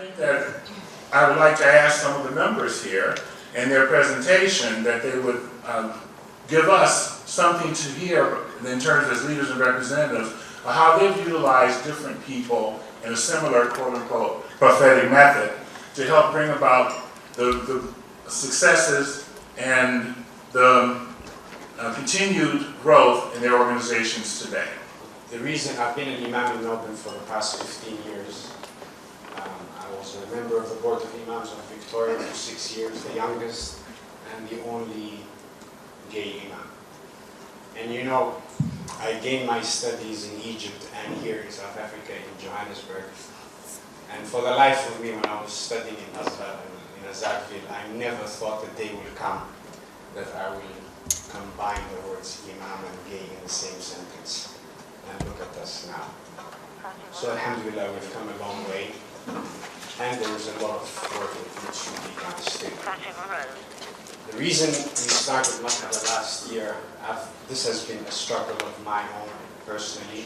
think that I would like to ask some of the members here in their presentation that they would give us something to hear in terms as leaders and representatives of how they've utilized different people in a similar quote-unquote prophetic method to help bring about the successes and the continued growth in their organizations today. The reason I've been an imam in Melbourne for the past 15 years, I was a member of the Board of Imams of Victoria for 6 years, the youngest and the only gay imam. And you know, I gained my studies in Egypt and here in South Africa, in Johannesburg. And for the life of me, when I was studying in Azhar, in Azarville, I never thought the day will come that I will combine the words imam and gay in the same sentence. And look at us now. So alhamdulillah, we've come a long way. And there is a lot of work that needs to be done still. The reason we started Masjid last year, this has been a struggle of my own personally.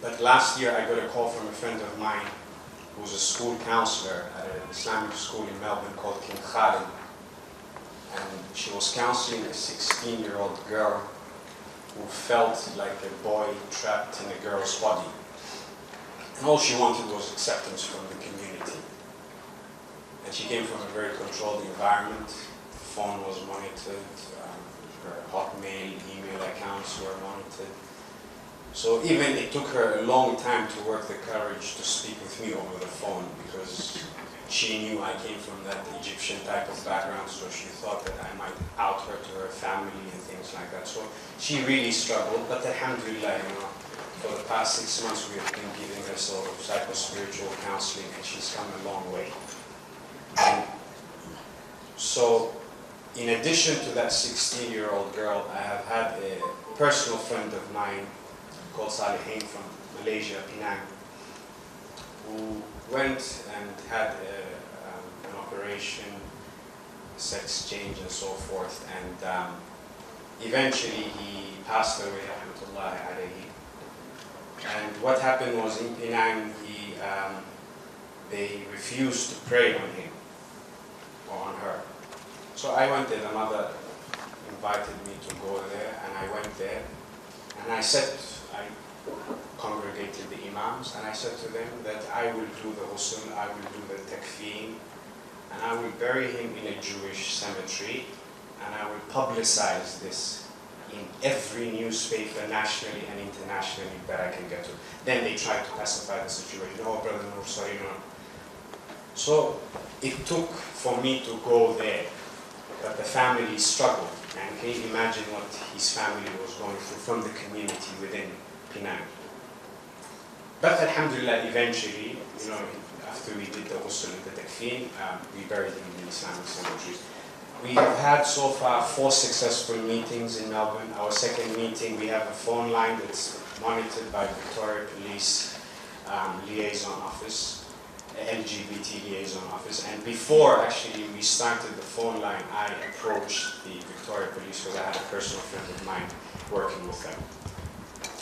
But last year I got a call from a friend of mine who was a school counselor at an Islamic school in Melbourne called King Khalid. And she was counseling a 16-year-old girl who felt like a boy trapped in a girl's body. And all she wanted was acceptance from the community. And she came from a very controlled environment. The phone was monitored, her Hotmail, email accounts were monitored. So even it took her a long time to work the courage to speak with me over the phone because she knew I came from that Egyptian type of background, so she thought that I might out her to her family and things like that. So she really struggled, but alhamdulillah, you know, for the past 6 months we have been giving her sort of psycho-spiritual counseling and she's come a long way. And so, in addition to that 16-year-old girl, I have had a personal friend of mine called Salihin from Malaysia, Penang, who went and had an operation, sex change and so forth, and eventually he passed away, rahmatullahi alayhi. And what happened was in Penang, they refused to pray on him or on her. So I went there, the mother invited me to go there, and I went there, and I congregated the imams, and I said to them that I will do the ghusl, I will do the takfeen, and I will bury him in a Jewish cemetery, and I will publicize this in every newspaper, nationally and internationally, that I can get to. Then they tried to pacify the situation. Oh, brother Noor, sorry, no. So it took for me to go there, but the family struggled. And can you imagine what his family was going through from the community within Penang? But alhamdulillah, eventually, you know, after we did the ghusl and the takfeen, we buried him in the Islamic cemetery. We have had so far 4 successful meetings in Melbourne. Our second meeting, we have a phone line that's monitored by Victoria Police Liaison Office, LGBT Liaison Office. And before actually we started the phone line, I approached the Victoria Police because I had a personal friend of mine working with them.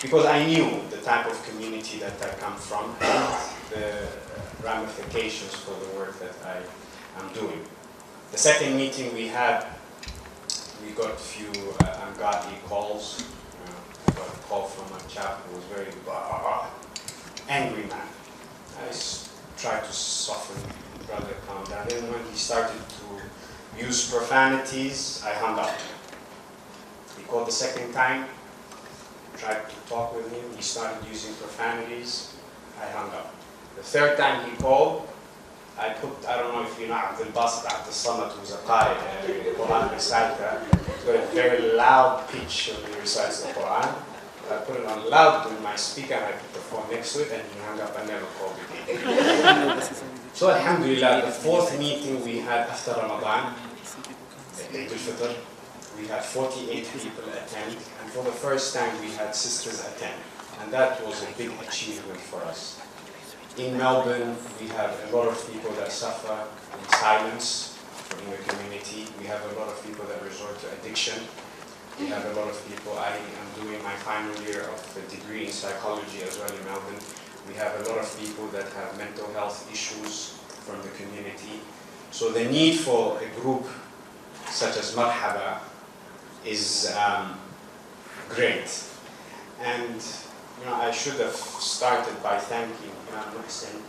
Because I knew the type of community that I come from and the ramifications for the work that I am doing. The second meeting we had, we got a few ungodly calls. I got a call from a chap who was very angry man. I tried to soften, brother, calm down. Then when he started to use profanities, I hung up. He called the second time, tried to talk with him. He started using profanities. I hung up. The third time he called, I don't know if you know Abdul Basit Abdul Samad, who's a qari, a Quran reciter. He's got a very loud pitch when he recites the Quran. I put it on loud with my speaker and I put the phone next to it and he hung up and never called again. So alhamdulillah, the 4th meeting we had after Ramadan, Eid al-Fitr, we had 48 people attend, and for the first time we had sisters attend. And that was a big achievement for us. In Melbourne, we have a lot of people that suffer in silence in the community. We have a lot of people that resort to addiction. We have a lot of people. I am doing my final year of a degree in psychology as well in Melbourne. We have a lot of people that have mental health issues, from the community. So the need for a group such as Marhaba is great. And I should have started by thanking Imam Muhsin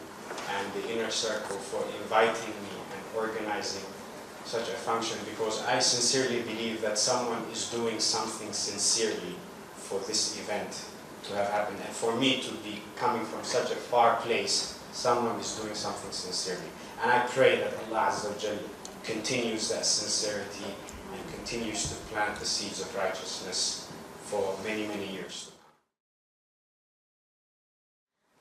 and the Inner Circle for inviting me and organizing such a function, because I sincerely believe that someone is doing something sincerely for this event to have happened. And for me to be coming from such a far place, someone is doing something sincerely. And I pray that Allah Azza wa Jal continues that sincerity and continues to plant the seeds of righteousness for many, many years.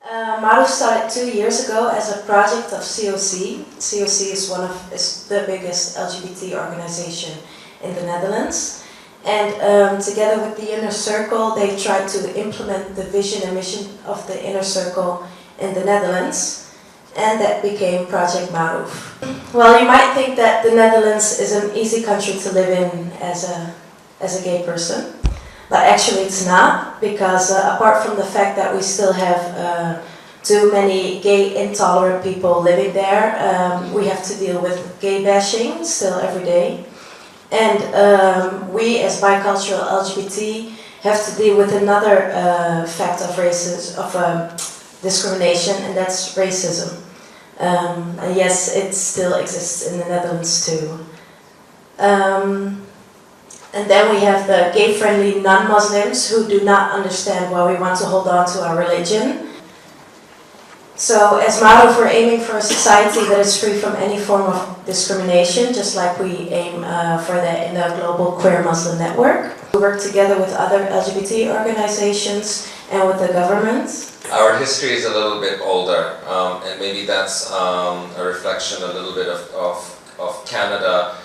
Maruf started 2 years ago as a project of COC. COC is the biggest LGBT organization in the Netherlands. And together with the Inner Circle, they tried to implement the vision and mission of the Inner Circle in the Netherlands. And that became Project Maruf. Well, you might think that the Netherlands is an easy country to live in as a gay person. But actually it's not, because apart from the fact that we still have too many gay intolerant people living there, we have to deal with gay bashing still every day. And we as bicultural LGBT have to deal with another fact of discrimination, and that's racism. And yes, it still exists in the Netherlands too. And then we have the gay-friendly non-Muslims who do not understand why we want to hold on to our religion. So as Maruf, we're aiming for a society that is free from any form of discrimination, just like we aim for that in the Global Queer Muslim Network. We work together with other LGBT organizations and with the government. Our history is a little bit older, and maybe that's a reflection a little bit of Canada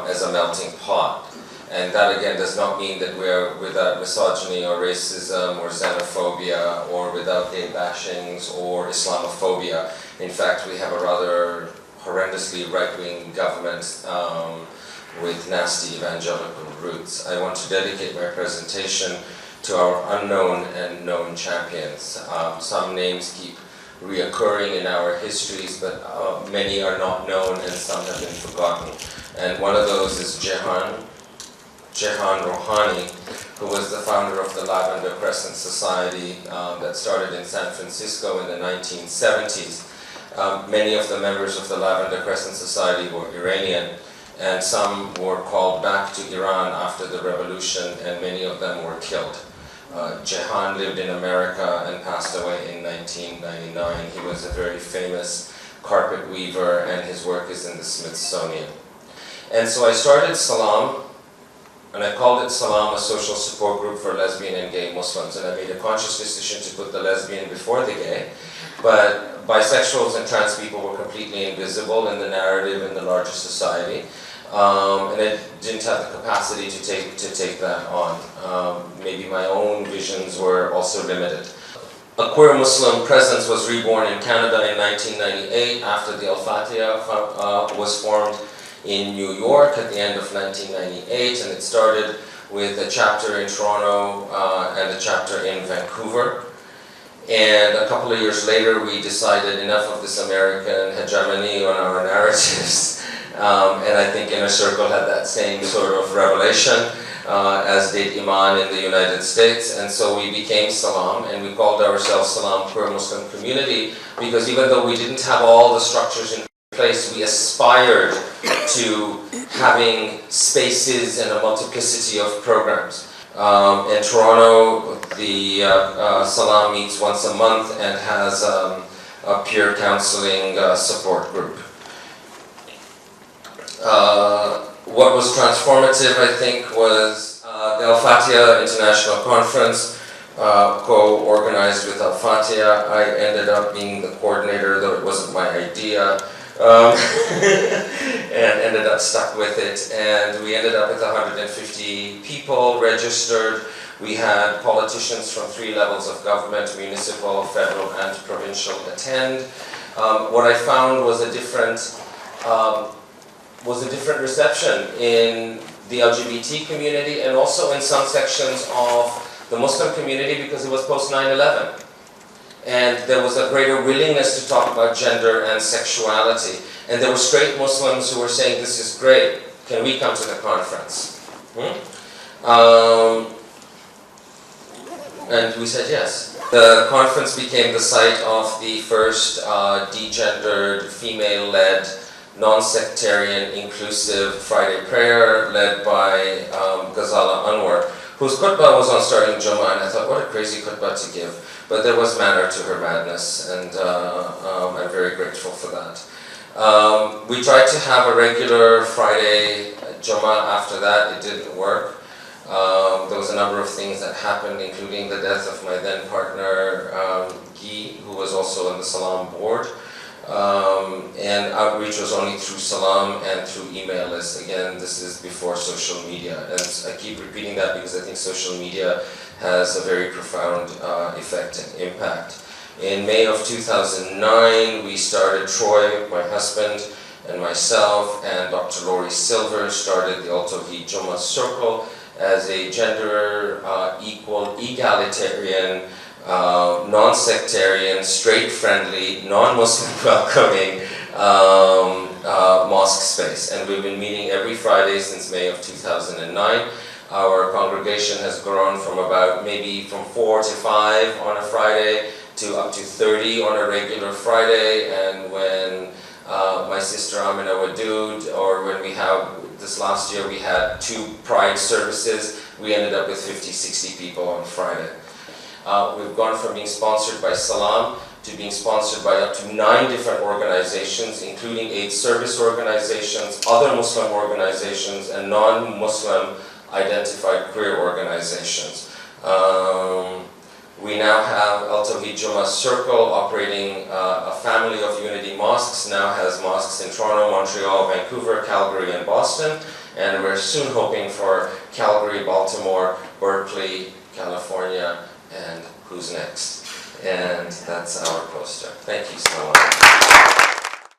as a melting pot. And that again does not mean that we're without misogyny or racism or xenophobia or without gay bashings or Islamophobia. In fact, we have a rather horrendously right-wing government with nasty evangelical roots. I want to dedicate my presentation to our unknown and known champions. Some names keep reoccurring in our histories, but many are not known and some have been forgotten. And one of those is Jehan Rouhani, who was the founder of the Lavender Crescent Society that started in San Francisco in the 1970s. Many of the members of the Lavender Crescent Society were Iranian, and some were called back to Iran after the revolution, and many of them were killed. Jehan lived in America and passed away in 1999. He was a very famous carpet weaver, and his work is in the Smithsonian. And so I started Salam, and I called it Salam, a social support group for lesbian and gay Muslims. And I made a conscious decision to put the lesbian before the gay. But bisexuals and trans people were completely invisible in the narrative in the larger society. And I didn't have the capacity to take that on. Maybe my own visions were also limited. A queer Muslim presence was reborn in Canada in 1998 after the Al-Fitrah was formed in New York at the end of 1998, and it started with a chapter in Toronto and a chapter in Vancouver. And a couple of years later, we decided enough of this American hegemony on our narratives. And I think Inner Circle had that same sort of revelation, as did Iman in the United States. And so we became Salam, and we called ourselves Salam Queer Muslim Community, because even though we didn't have all the structures in place, we aspired to having spaces and a multiplicity of programs. In Toronto, the Salam meets once a month and has a peer counseling support group. What was transformative, I think, was the Al-Fitrah International Conference, co-organized with Al-Fitrah. I ended up being the coordinator, though it wasn't my idea. And ended up stuck with it, and we ended up with 150 people registered. We had politicians from 3 levels of government, municipal, federal, and provincial attend. What I found was a different reception in the LGBT community and also in some sections of the Muslim community, because it was post 9/11. and there was a greater willingness to talk about gender and sexuality. And there were straight Muslims who were saying, this is great, can we come to the conference? And we said yes. The conference became the site of the first degendered, female-led, non-sectarian, inclusive Friday prayer led by Ghazala Anwar, whose khutbah was on starting Jummah, and I thought, what a crazy khutbah to give. But there was manner to her madness, and I'm very grateful for that. We tried to have a regular Friday Jummah after that. It didn't work. There was a number of things that happened, including the death of my then partner, Guy, who was on the Salam board. And outreach was only through Salam and through email lists. Again, this is before social media. And I keep repeating that because I think social media has a very profound effect and impact. In May of 2009, we started, Troy, my husband, and myself, and Dr. Laurie Silver started the Al-Tawheed Jummah Circle as a gender equal, egalitarian, non-sectarian, straight-friendly, non-Muslim welcoming mosque space. And we've been meeting every Friday since May of 2009. Our congregation has grown from from 4 to 5 on a Friday to up to 30 on a regular Friday. And when my sister Amina Wadood, or when we have, this last year we had 2 Pride services, we ended up with 50, 60 people on Friday. We've gone from being sponsored by Salam to being sponsored by up to 9 different organizations, including AIDS service organizations, other Muslim organizations, and non-Muslim identified queer organizations. We now have Al-Tawheed Jummah Circle operating a family of Unity mosques, now has mosques in Toronto, Montreal, Vancouver, Calgary, and Boston, and we're soon hoping for Calgary, Baltimore, Berkeley, California, and who's next? And that's our poster. Thank you so much.